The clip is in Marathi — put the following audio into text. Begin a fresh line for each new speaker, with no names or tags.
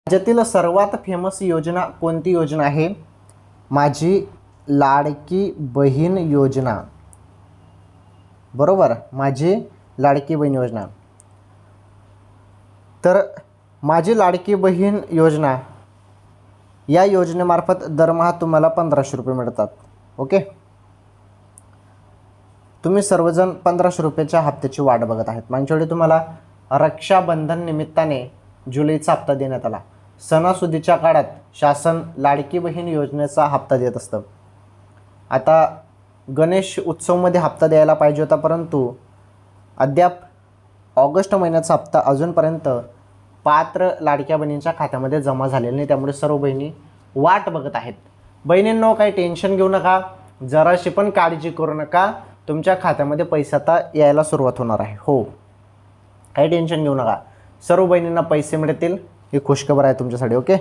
राज्यातील सर्वात फेमस योजना कोणती योजना आहे? माझी लाडकी बहीण योजना. बरोबर, माझी लाडकी बहीण योजना. तर माझी लाडकी बहीण योजना या योजनेमार्फत दरमहा तुम्हाला 1500 रुपये मिळतात. ओके, तुम्ही सर्वजण 1500 रुपयाच्या हप्त्याची वाट बघत आहेत. मागच्या वेळी तुम्हाला रक्षाबंधन निमित्ताने जुलैचा हप्ता देण्यात आला. सणासुदीच्या काळात शासन लाडकी बहीण योजनेचा हप्ता देत असतं. आता गणेश उत्सवमध्ये हप्ता द्यायला पाहिजे होता, परंतु अद्याप ऑगस्ट महिन्याचा हप्ता अजूनपर्यंत पात्र लाडक्या बहिणींच्या खात्यामध्ये जमा झालेला नाही. त्यामुळे सर्व बहिणी वाट बघत आहेत. बहिणींनो, काही टेन्शन घेऊ नका, जराशी पण काळजी करू नका. तुमच्या खात्यामध्ये पैसे आता यायला सुरुवात होणार आहे. हो, काही टेन्शन घेऊ नका, सर्व बहिणींना पैसे मिळतील. ही खुशखबर आहे तुमच्यासाठी. ओके.